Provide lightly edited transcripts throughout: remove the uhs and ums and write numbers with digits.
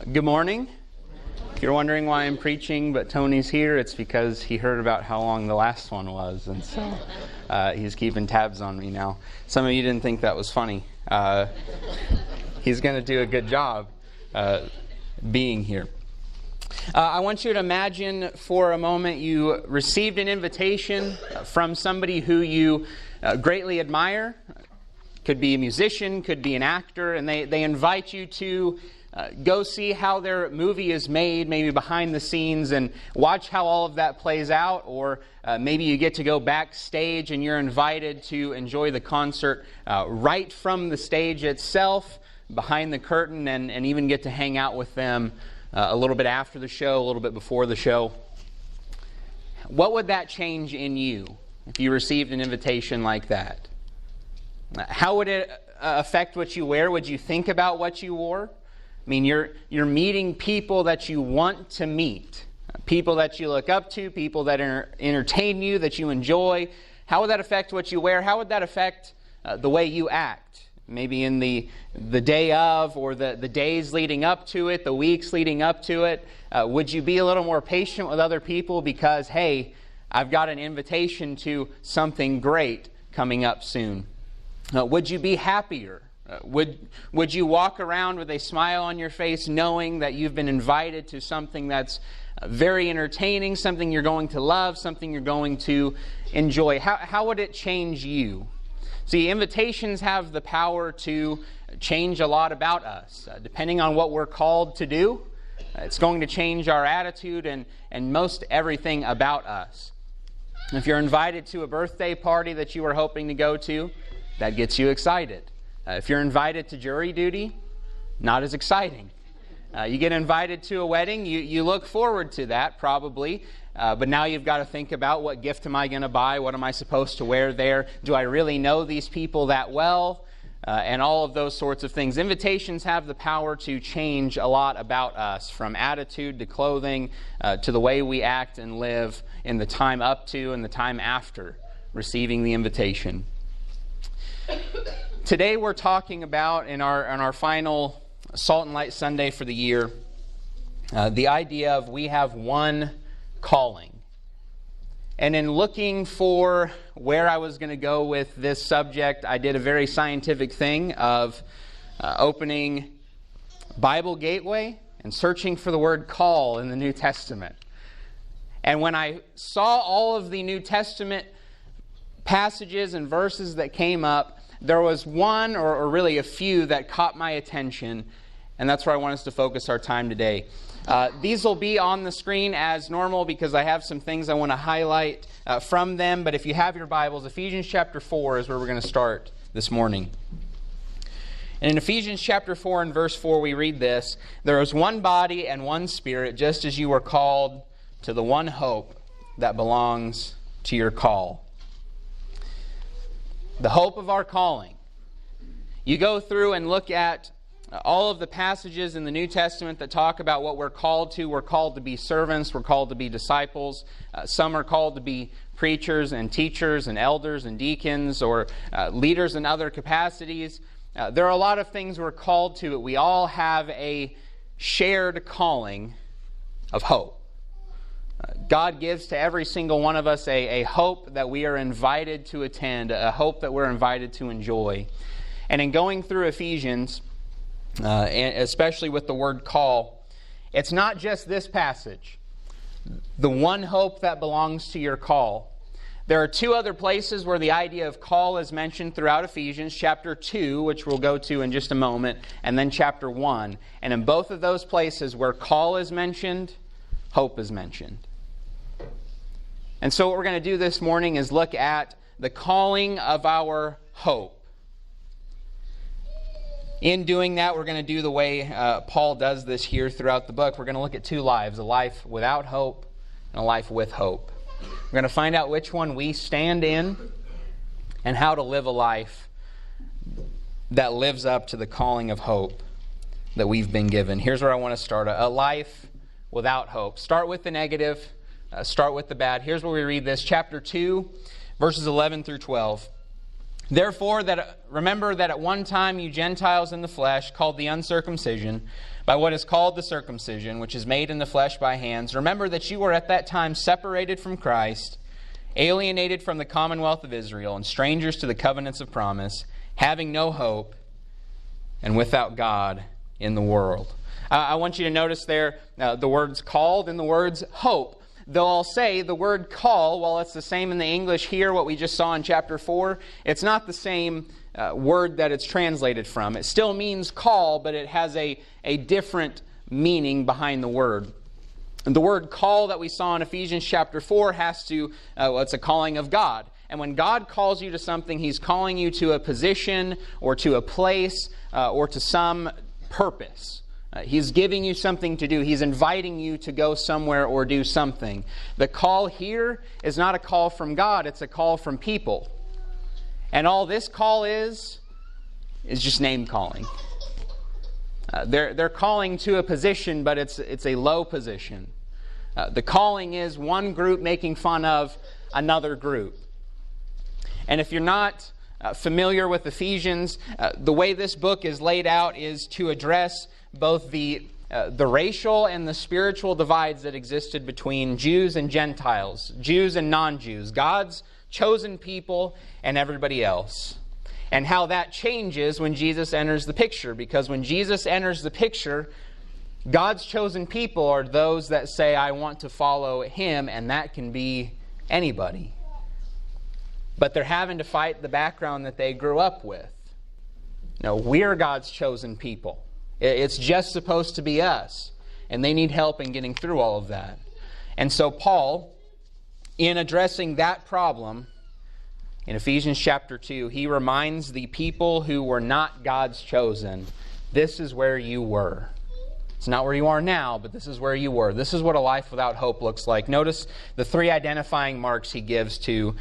Good morning. If you're wondering why I'm preaching, but Tony's here, it's because he heard about how long the last one was, and so he's keeping tabs on me now. Some of you didn't think that was funny. He's going to do a good job being here. I want you to imagine for a moment you received an invitation from somebody who you greatly admire. Could be a musician, could be an actor, and they invite you to go see how their movie is made, maybe behind the scenes, and watch how all of that plays out. Or maybe you get to go backstage and you're invited to enjoy the concert right from the stage itself, behind the curtain, and even get to hang out with them a little bit after the show, a little bit before the show. What would that change in you if you received an invitation like that? How would it affect what you wear? Would you think about what you wore? I mean, you're meeting people that you want to meet, people that you look up to, people that entertain you, that you enjoy. How would that affect what you wear? How would that affect the way you act? Maybe in the day of, or the days leading up to it, the weeks leading up to it. Would you be a little more patient with other people because, hey, I've got an invitation to something great coming up soon? Would you be happier? Would you walk around with a smile on your face knowing that you've been invited to something that's very entertaining, something you're going to love, something you're going to enjoy? How would it change you? See, invitations have the power to change a lot about us. Depending on what we're called to do, it's going to change our attitude and most everything about us. If you're invited to a birthday party that you were hoping to go to, that gets you excited. If you're invited to jury duty, not as exciting. You get invited to a wedding, you look forward to that probably, but now you've got to think about, what gift am I going to buy? What am I supposed to wear there? Do I really know these people that well? And all of those sorts of things. Invitations have the power to change a lot about us, from attitude to clothing to the way we act and live in the time up to and the time after receiving the invitation. Today we're talking about, in our final Salt and Light Sunday for the year, the idea of we have one calling. And in looking for where I was going to go with this subject, I did a very scientific thing of opening Bible Gateway and searching for the word call in the New Testament. And when I saw all of the New Testament passages and verses that came up, there was one or really a few that caught my attention, and that's where I want us to focus our time today. These will be on the screen as normal because I have some things I want to highlight from them, but if you have your Bibles, Ephesians chapter 4 is where we're going to start this morning. And in Ephesians chapter 4 and verse 4 we read this: "There is one body and one Spirit, just as you were called to the one hope that belongs to your call." The hope of our calling. You go through and look at all of the passages in the New Testament that talk about what we're called to. We're called to be servants. We're called to be disciples. Some are called to be preachers and teachers and elders and deacons, or leaders in other capacities. There are a lot of things we're called to, but we all have a shared calling of hope. God gives to every single one of us a hope that we are invited to attend, a hope that we're invited to enjoy. And in going through Ephesians, and especially with the word call, it's not just this passage, the one hope that belongs to your call. There are two other places where the idea of call is mentioned throughout Ephesians, chapter 2, which we'll go to in just a moment, and then chapter 1. And in both of those places where call is mentioned, hope is mentioned. And so what we're going to do this morning is look at the calling of our hope. In doing that, we're going to do the way Paul does this here throughout the book. We're going to look at two lives, a life without hope and a life with hope. We're going to find out which one we stand in and how to live a life that lives up to the calling of hope that we've been given. Here's where I want to start. A life without hope. Start with the negative. Start with the bad. Here's where we read this. Chapter 2, verses 11 through 12. Therefore, remember that at one time you Gentiles in the flesh, called the uncircumcision, by what is called the circumcision, which is made in the flesh by hands, remember that you were at that time separated from Christ, alienated from the commonwealth of Israel, and strangers to the covenants of promise, having no hope, and without God in the world. I want you to notice there the words called and the words hope. Though I'll say the word call, while it's the same in the English here, what we just saw in chapter 4, it's not the same word that it's translated from. It still means call, but it has a different meaning behind the word. And the word call that we saw in Ephesians chapter 4 has to, it's a calling of God. And when God calls you to something, He's calling you to a position or to a place or to some purpose. He's giving you something to do. He's inviting you to go somewhere or do something. The call here is not a call from God, it's a call from people. And all this call is just name calling. They're calling to a position, but it's a low position. The calling is one group making fun of another group. And if you're not familiar with Ephesians, the way this book is laid out is to address both the racial and the spiritual divides that existed between Jews and Gentiles, Jews and non-Jews, God's chosen people and everybody else. And how that changes when Jesus enters the picture. Because when Jesus enters the picture, God's chosen people are those that say, I want to follow Him, and that can be anybody. But they're having to fight the background that they grew up with. No, we're God's chosen people. It's just supposed to be us. And they need help in getting through all of that. And so Paul, in addressing that problem, in Ephesians chapter 2, he reminds the people who were not God's chosen, this is where you were. It's not where you are now, but this is where you were. This is what a life without hope looks like. Notice the three identifying marks he gives to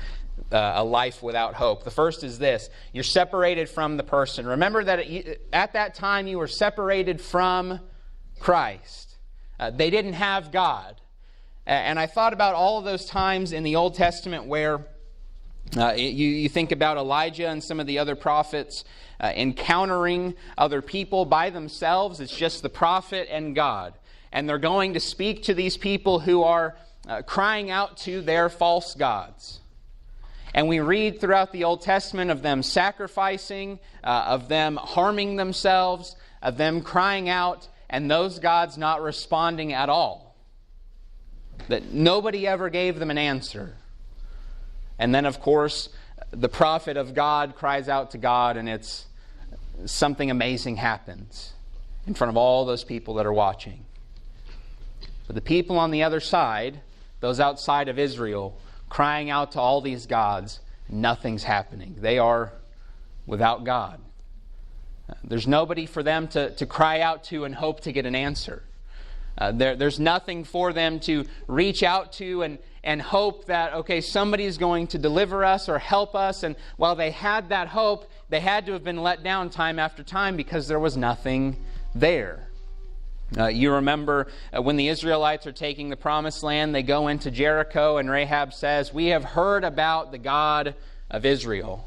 a life without hope. The first is this: you're separated from the person. Remember that at that time you were separated from Christ. They didn't have God. And I thought about all of those times in the Old Testament where you think about Elijah and some of the other prophets encountering other people by themselves. It's just the prophet and God. And they're going to speak to these people who are crying out to their false gods. And we read throughout the Old Testament of them sacrificing, of them harming themselves, of them crying out, and those gods not responding at all. That nobody ever gave them an answer. And then, of course, the prophet of God cries out to God, and it's something amazing happens in front of all those people that are watching. But the people on the other side, those outside of Israel, crying out to all these gods, nothing's happening. They are without God. There's nobody for them to cry out to and hope to get an answer. There's nothing for them to reach out to and hope that, okay, somebody's going to deliver us or help us. And while they had that hope, they had to have been let down time after time because there was nothing there. You remember when the Israelites are taking the promised land, they go into Jericho and Rahab says, we have heard about the God of Israel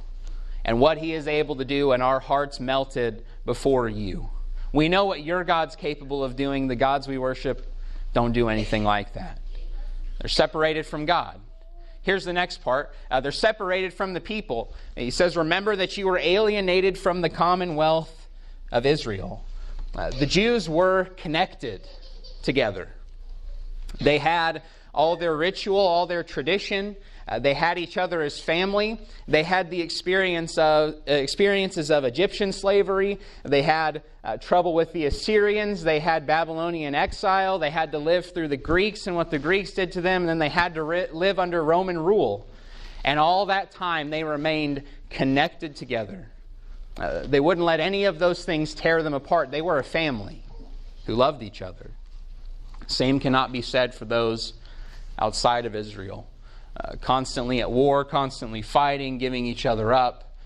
and what He is able to do, and our hearts melted before you. We know what your God's capable of doing. The gods we worship don't do anything like that. They're separated from God. Here's the next part. They're separated from the people. He says, remember that you were alienated from the commonwealth of Israel. The Jews were connected together. They had all their ritual, all their tradition. They had each other as family. They had the experiences of Egyptian slavery. They had trouble with the Assyrians. They had Babylonian exile. They had to live through the Greeks and what the Greeks did to them. And then they had to live under Roman rule. And all that time they remained connected together. They wouldn't let any of those things tear them apart. They were a family who loved each other. Same cannot be said for those outside of Israel. Constantly at war, constantly fighting, giving each other up.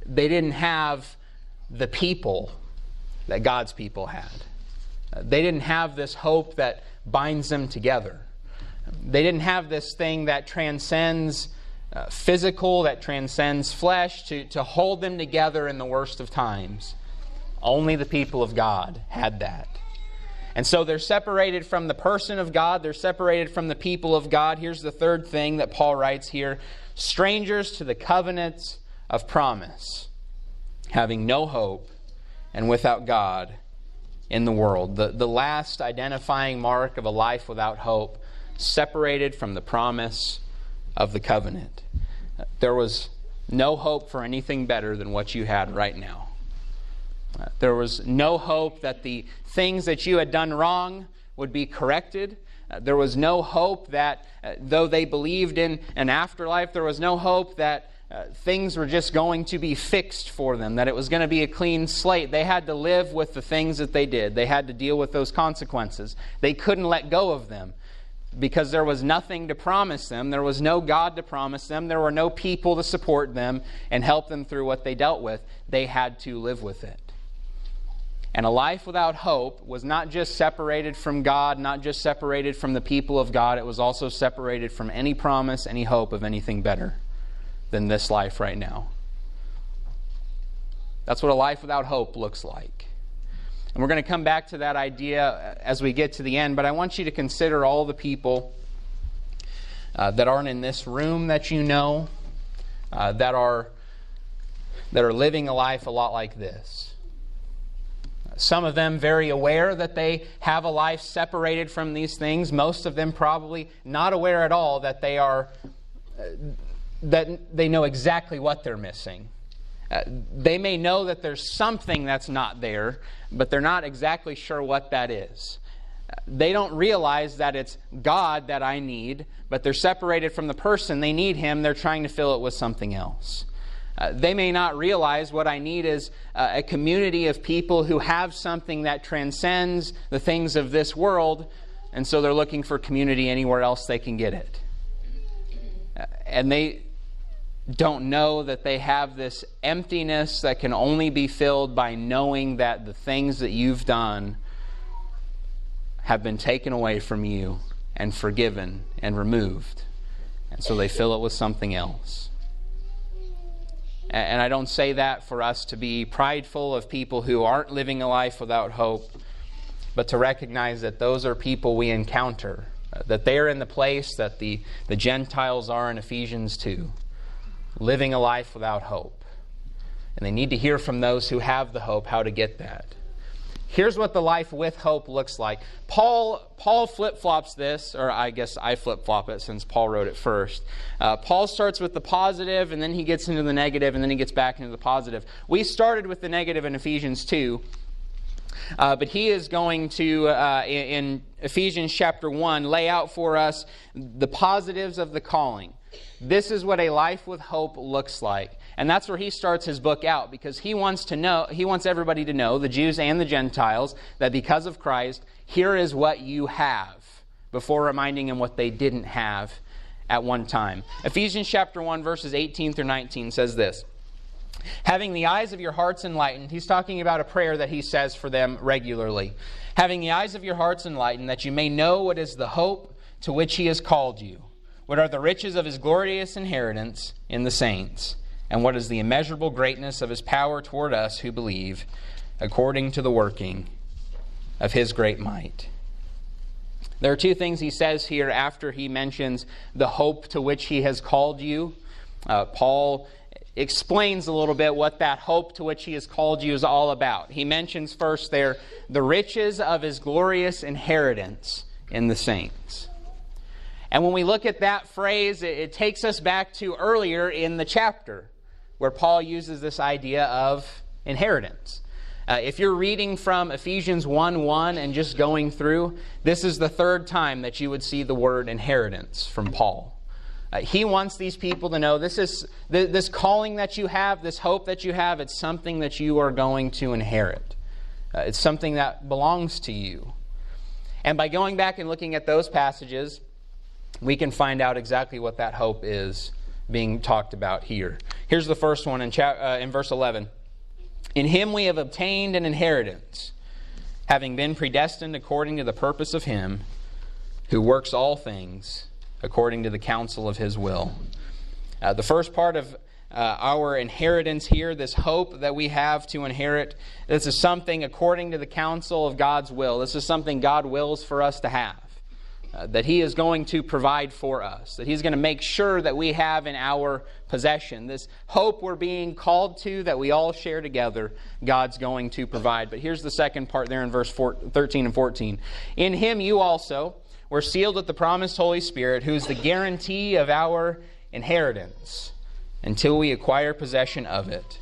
They didn't have the people that God's people had. They didn't have this hope that binds them together. They didn't have this thing that transcends physical that transcends flesh to hold them together in the worst of times. Only the people of God had that. And so they're separated from the person of God. They're separated from the people of God. Here's the third thing that Paul writes here. Strangers to the covenants of promise, having no hope and without God in the world. The last identifying mark of a life without hope, separated from the promise of the covenant. There was no hope for anything better than what you had right now. There was no hope that the things that you had done wrong would be corrected. There was no hope that, though they believed in an afterlife, there was no hope that things were just going to be fixed for them, that it was going to be a clean slate. They had to live with the things that they did. They had to deal with those consequences. They couldn't let go of them because there was nothing to promise them. There was no God to promise them. There were no people to support them and help them through what they dealt with. They had to live with it. And a life without hope was not just separated from God, not just separated from the people of God, it was also separated from any promise, any hope of anything better than this life right now. That's what a life without hope looks like. And we're going to come back to that idea as we get to the end, but I want you to consider all the people that aren't in this room that you know, that are living a life a lot like this. Some of them very aware that they have a life separated from these things. Most of them probably not aware at all that they are, that they know exactly what they're missing. They may know that there's something that's not there, but they're not exactly sure what that is. They don't realize that it's God that I need, but they're separated from the person. They need Him. They're trying to fill it with something else. They may not realize what I need is a community of people who have something that transcends the things of this world, and so they're looking for community anywhere else they can get it. And they don't know that they have this emptiness that can only be filled by knowing that the things that you've done have been taken away from you and forgiven and removed. And so they fill it with something else. And I don't say that for us to be prideful of people who aren't living a life without hope, but to recognize that those are people we encounter, that they are in the place that the Gentiles are in Ephesians 2, living a life without hope. And they need to hear from those who have the hope how to get that. Here's what the life with hope looks like. Paul flip-flops this, or I guess I flip-flop it since Paul wrote it first. Paul starts with the positive, and then he gets into the negative, and then he gets back into the positive. We started with the negative in Ephesians 2, but he is going to, in Ephesians chapter 1, lay out for us the positives of the calling. This is what a life with hope looks like. And that's where he starts his book out, because he wants everybody to know, the Jews and the Gentiles, that because of Christ, here is what you have, before reminding them what they didn't have at one time. Ephesians chapter 1, verses 18 through 19 says this. Having the eyes of your hearts enlightened, he's talking about a prayer that he says for them regularly. Having the eyes of your hearts enlightened, that you may know what is the hope to which He has called you, what are the riches of His glorious inheritance in the saints, and what is the immeasurable greatness of His power toward us who believe, according to the working of His great might. There are two things he says here after he mentions the hope to which He has called you. Paul explains a little bit what that hope to which He has called you is all about. He mentions first there the riches of His glorious inheritance in the saints. And when we look at that phrase, it takes us back to earlier in the chapter, where Paul uses this idea of inheritance. If you're reading from Ephesians 1:1 and just going through, this is the third time that you would see the word inheritance from Paul. He wants these people to know this calling that you have, this hope that you have, it's something that you are going to inherit. It's something that belongs to you. And by going back and looking at those passages, we can find out exactly what that hope is being talked about here. Here's the first one in verse 11. In Him we have obtained an inheritance, having been predestined according to the purpose of Him who works all things according to the counsel of His will. The first part of our inheritance here, this hope that we have to inherit, this is something according to the counsel of God's will. This is something God wills for us to have. That He is going to provide for us. That He's going to make sure that we have in our possession. This hope we're being called to, that we all share together, God's going to provide. But here's the second part there in verse 13 and 14. In Him you also were sealed with the promised Holy Spirit, who is the guarantee of our inheritance, until we acquire possession of it,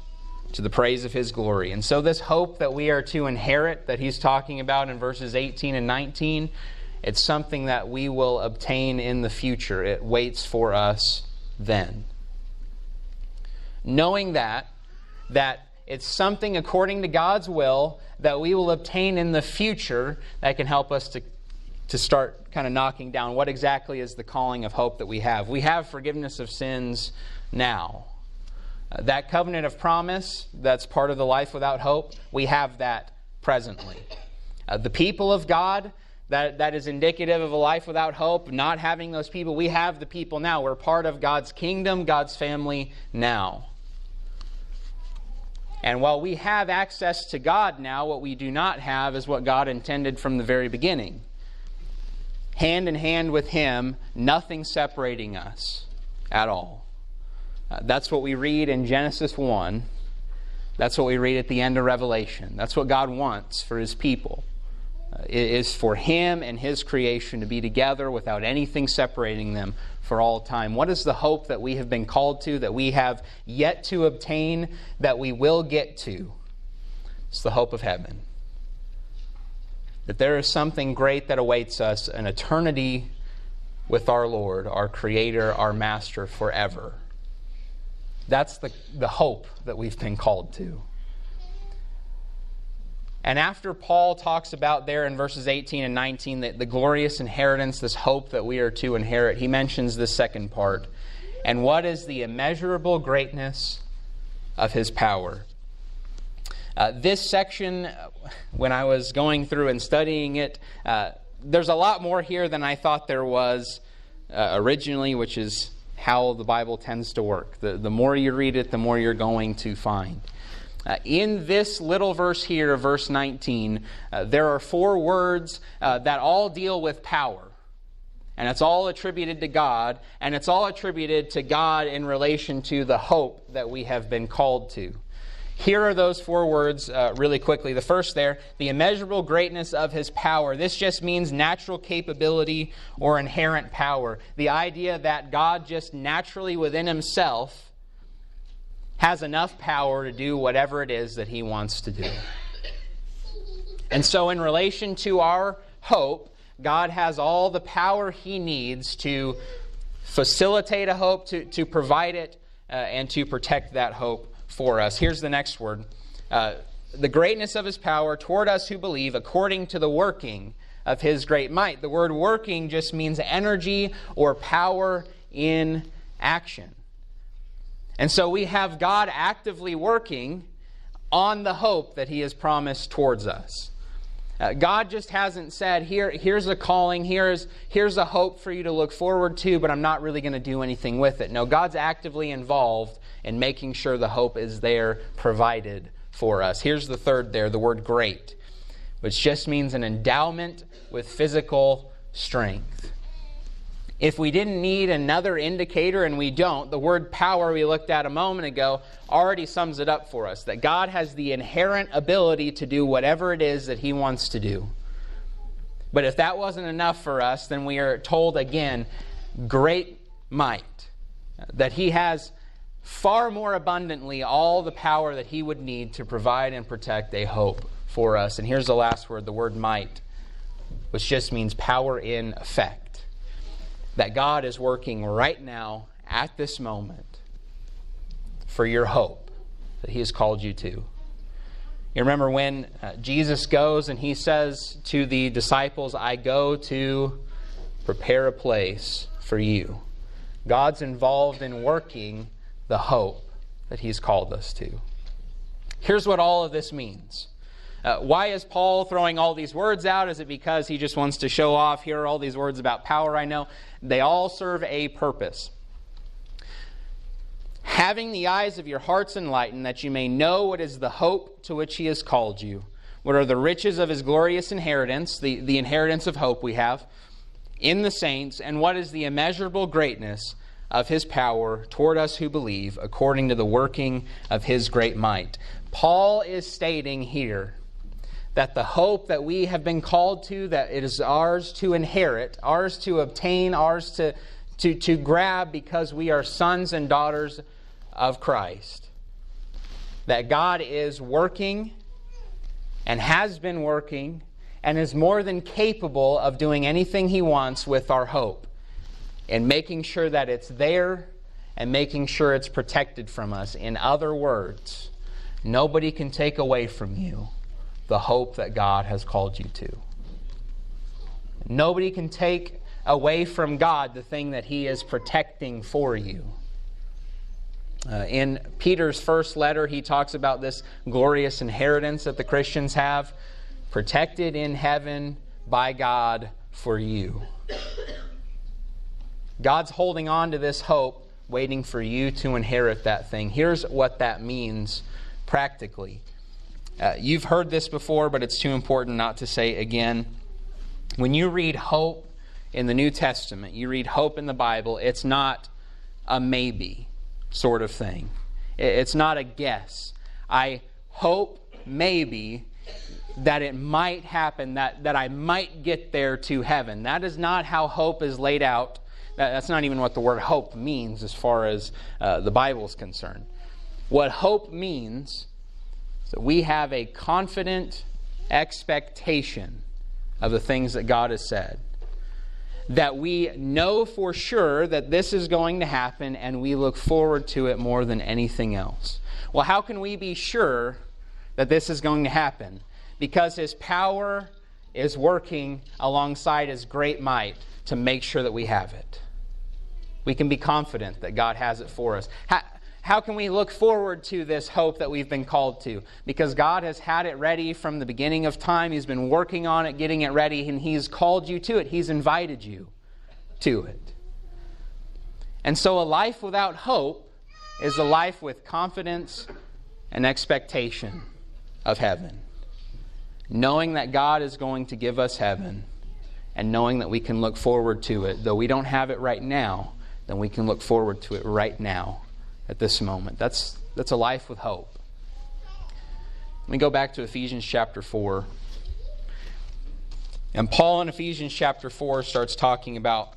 to the praise of His glory. And so this hope that we are to inherit, that he's talking about in verses 18 and 19, it's something that we will obtain in the future. It waits for us then. Knowing that it's something according to God's will that we will obtain in the future, that can help us to start kind of knocking down what exactly is the calling of hope that we have. We have forgiveness of sins now. That covenant of promise, that's part of the life without hope, we have that presently. The people of God, that is indicative of a life without hope, not having those people. We have the people now. We're part of God's kingdom, God's family now. And while we have access to God now, what we do not have is what God intended from the very beginning. Hand in hand with Him, nothing separating us at all. That's what we read in Genesis 1. That's what we read at the end of Revelation. That's what God wants for His people. It is for Him and His creation to be together without anything separating them for all time. What is the hope that we have been called to, that we have yet to obtain, that we will get to? It's the hope of heaven. That there is something great that awaits us, an eternity with our Lord, our Creator, our Master forever. That's the hope that we've been called to. And after Paul talks about there in verses 18 and 19, the glorious inheritance, this hope that we are to inherit, he mentions the second part. And what is the immeasurable greatness of His power? This section, when I was going through and studying it, there's a lot more here than I thought there was originally, which is how the Bible tends to work. The more you read it, the more you're going to find. In this little verse here, verse 19, there are 4 words that all deal with power. And it's all attributed to God, and it's all attributed to God in relation to the hope that we have been called to. Here are those 4 words really quickly. The first there, the immeasurable greatness of His power. This just means natural capability or inherent power. The idea that God just naturally within Himself has enough power to do whatever it is that He wants to do. And so in relation to our hope, God has all the power He needs to facilitate a hope, to provide it, and to protect that hope for us. Here's the next word. The greatness of His power toward us who believe, according to the working of His great might. The word working just means energy or power in action. And so we have God actively working on the hope that He has promised towards us. God just hasn't said, here's a calling, here's a hope for you to look forward to, but I'm not really going to do anything with it. No, God's actively involved in making sure the hope is there, provided for us. Here's the third there, the word great, which just means an endowment with physical strength. If we didn't need another indicator, and we don't, the word power we looked at a moment ago already sums it up for us. That God has the inherent ability to do whatever it is that He wants to do. But if that wasn't enough for us, then we are told again, great might. That He has far more abundantly all the power that He would need to provide and protect a hope for us. And here's the last word, the word might, which just means power in effect. That God is working right now, at this moment, for your hope that He has called you to. You remember when Jesus goes and He says to the disciples, I go to prepare a place for you. God's involved in working the hope that He's called us to. Here's what all of this means. Why is Paul throwing all these words out? Is it because he just wants to show off? Here are all these words about power I know. They all serve a purpose. having the eyes of your hearts enlightened, that you may know what is the hope to which He has called you, what are the riches of His glorious inheritance, the inheritance of hope we have, in the saints, and what is the immeasurable greatness of His power toward us who believe, according to the working of His great might. Paul is stating here that the hope that we have been called to, that it is ours to inherit, ours to obtain, ours to grab because we are sons and daughters of Christ. That God is working and has been working and is more than capable of doing anything He wants with our hope, and making sure that it's there and making sure it's protected from us. In other words, nobody can take away from you the hope that God has called you to. Nobody can take away from God the thing that He is protecting for you. In Peter's first letter, he talks about this glorious inheritance that the Christians have, protected in heaven by God for you. God's holding on to this hope, waiting for you to inherit that thing. Here's what that means practically. You've heard this before, but it's too important not to say again. When you read hope in the New Testament, you read hope in the Bible, it's not a maybe sort of thing. It's not a guess. I hope maybe that it might happen, that I might get there to heaven. That is not how hope is laid out. That's not even what the word hope means as far as the Bible is concerned. What hope means is that we have a confident expectation of the things that God has said. That we know for sure that this is going to happen, and we look forward to it more than anything else. Well, how can we be sure that this is going to happen? Because His power is working alongside His great might to make sure that we have it. We can be confident that God has it for us. How can we look forward to this hope that we've been called to? Because God has had it ready from the beginning of time. He's been working on it, getting it ready, and He's called you to it. He's invited you to it. And so a life without hope is a life with confidence and expectation of heaven. Knowing that God is going to give us heaven, and knowing that we can look forward to it. Though we don't have it right now, then we can look forward to it right now at this moment. That's a life with hope. Let me go back to Ephesians chapter 4. And Paul in Ephesians chapter 4 starts talking about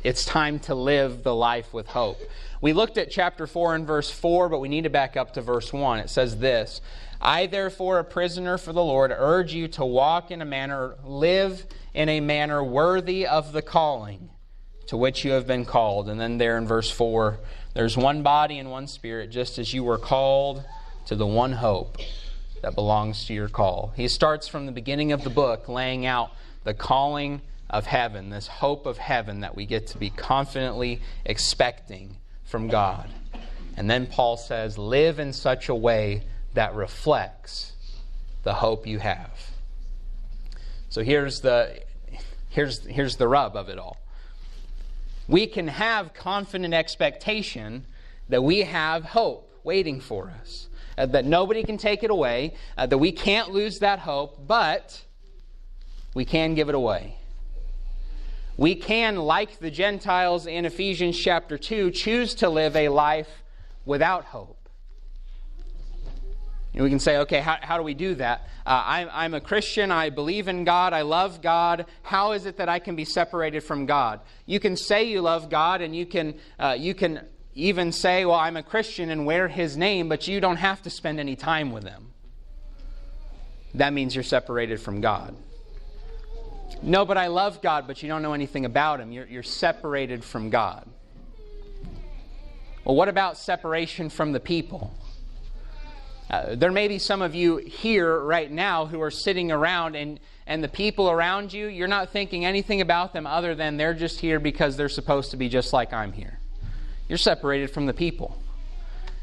it's time to live the life with hope. We looked at chapter 4 and verse 4, but we need to back up to verse 1. It says this: I, therefore, a prisoner for the Lord, urge you to walk in a manner, live in a manner worthy of the calling to which you have been called. And then there in verse 4, there's one body and one Spirit, just as you were called to the one hope that belongs to your call. He starts from the beginning of the book laying out the calling of heaven, this hope of heaven that we get to be confidently expecting from God. And then Paul says, live in such a way that reflects the hope you have. So here's the rub of it all. We can have confident expectation that we have hope waiting for us, that nobody can take it away, that we can't lose that hope, but we can give it away. We can, like the Gentiles in Ephesians chapter 2, choose to live a life without hope. And we can say, okay, how do we do that? I'm a Christian, I believe in God, I love God. How is it that I can be separated from God? You can say you love God, and you can even say, well, I'm a Christian and wear His name, but you don't have to spend any time with Him. That means you're separated from God. No, but I love God, but you don't know anything about Him. You're separated from God. Well, what about separation from the people? There may be some of you here right now who are sitting around, and the people around you, you're not thinking anything about them other than they're just here because they're supposed to be just like I'm here. You're separated from the people.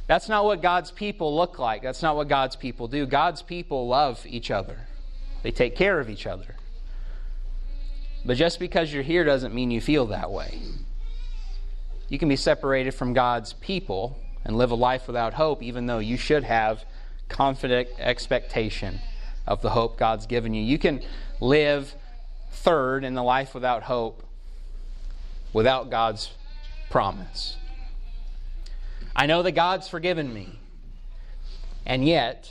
That's not what God's people look like. That's not what God's people do. God's people love each other. They take care of each other. But just because you're here doesn't mean you feel that way. You can be separated from God's people and live a life without hope, even though you should have confident expectation of the hope God's given you. You can live third in the life without hope without God's promise. I know that God's forgiven me, and yet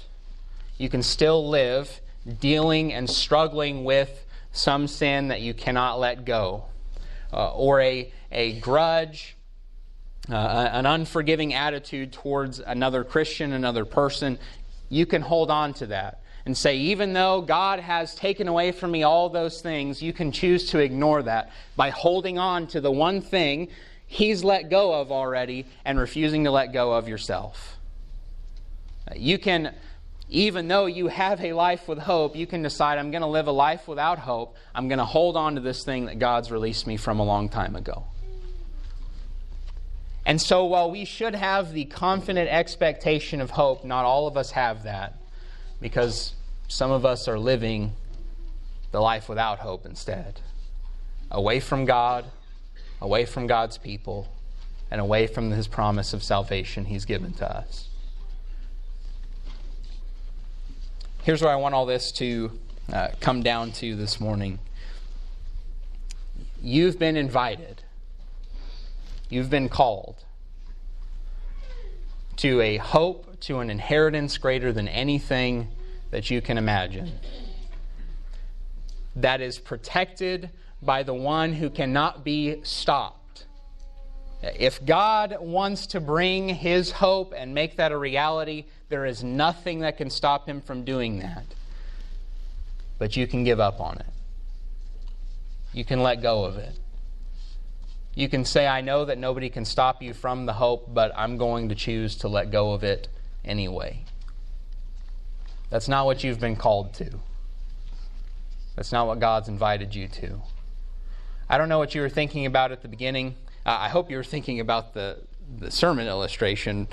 you can still live dealing and struggling with some sin that you cannot let go, or a grudge, an unforgiving attitude towards another Christian, another person. You can hold on to that and say, even though God has taken away from me all those things, you can choose to ignore that by holding on to the one thing He's let go of already and refusing to let go of yourself. You can, even though you have a life with hope, you can decide, I'm going to live a life without hope. I'm going to hold on to this thing that God's released me from a long time ago. And so while we should have the confident expectation of hope, not all of us have that, because some of us are living the life without hope instead. Away from God, away from God's people, and away from His promise of salvation He's given to us. Here's where I want all this to come down to this morning. You've been invited. You've been called to a hope, to an inheritance greater than anything that you can imagine, that is protected by the one who cannot be stopped. If God wants to bring His hope and make that a reality, there is nothing that can stop Him from doing that. But you can give up on it. You can let go of it. You can say, I know that nobody can stop you from the hope, but I'm going to choose to let go of it anyway. That's not what you've been called to. That's not what God's invited you to. I don't know what you were thinking about at the beginning. I hope you were thinking about the sermon illustration.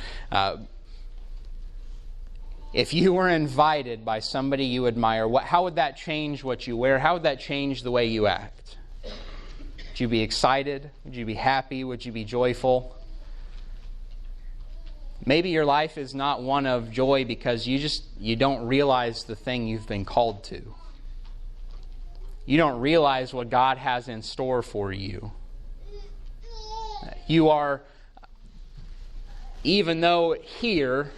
If you were invited by somebody you admire, how would that change what you wear? How would that change the way you act? Would you be excited? Would you be happy? Would you be joyful? Maybe your life is not one of joy because you don't realize the thing you've been called to. You don't realize what God has in store for you. You are, even though here,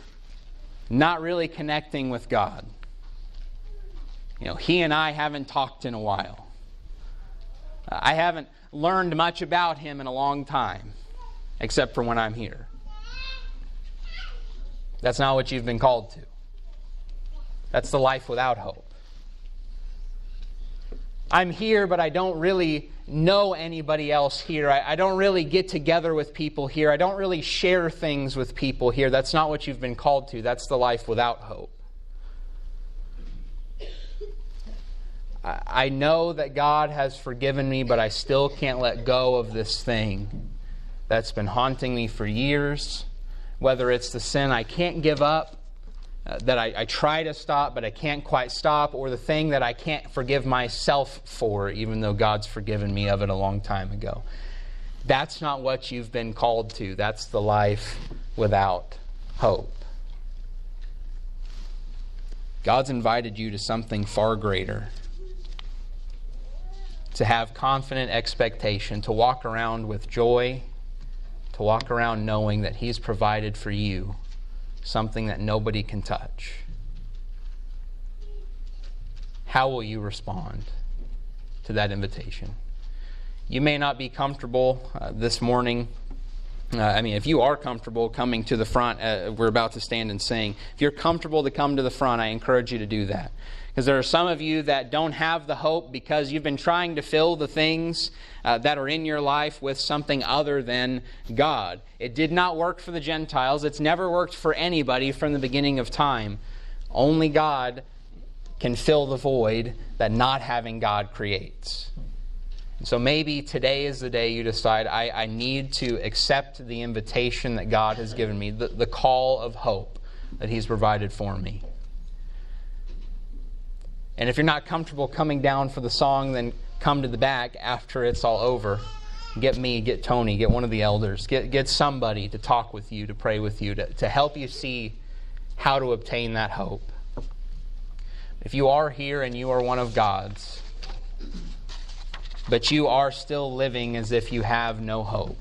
not really connecting with God. He and I haven't talked in a while. I haven't learned much about Him in a long time, except for when I'm here. That's not what you've been called to. That's the life without hope. I'm here, but I don't really know anybody else here. I don't really get together with people here. I don't really share things with people here. That's not what you've been called to. That's the life without hope. I know that God has forgiven me, but I still can't let go of this thing that's been haunting me for years. Whether it's the sin I can't give up, that I try to stop, but I can't quite stop, or the thing that I can't forgive myself for, even though God's forgiven me of it a long time ago. That's not what you've been called to. That's the life without hope. God's invited you to something far greater. To have confident expectation, to walk around with joy, to walk around knowing that He's provided for you something that nobody can touch. How will you respond to that invitation? You may not be comfortable this morning. If you are comfortable coming to the front, we're about to stand and sing. If you're comfortable to come to the front, I encourage you to do that. Because there are some of you that don't have the hope because you've been trying to fill the things that are in your life with something other than God. It did not work for the Gentiles. It's never worked for anybody from the beginning of time. Only God can fill the void that not having God creates. And so maybe today is the day you decide, I need to accept the invitation that God has given me, the call of hope that He's provided for me. And if you're not comfortable coming down for the song, then come to the back after it's all over. get me, get Tony, get one of the elders, get somebody to talk with you, to pray with you, to help you see how to obtain that hope. If you are here and you are one of God's, but you are still living as if you have no hope,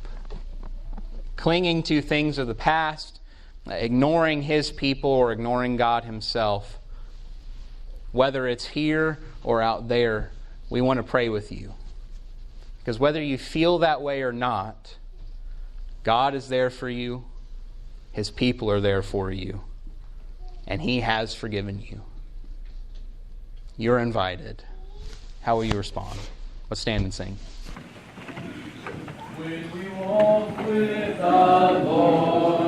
clinging to things of the past, ignoring His people or ignoring God Himself, whether it's here or out there, we want to pray with you. Because whether you feel that way or not, God is there for you, His people are there for you, and He has forgiven you. You're invited. How will you respond? Let's stand and sing. When we walk with the Lord.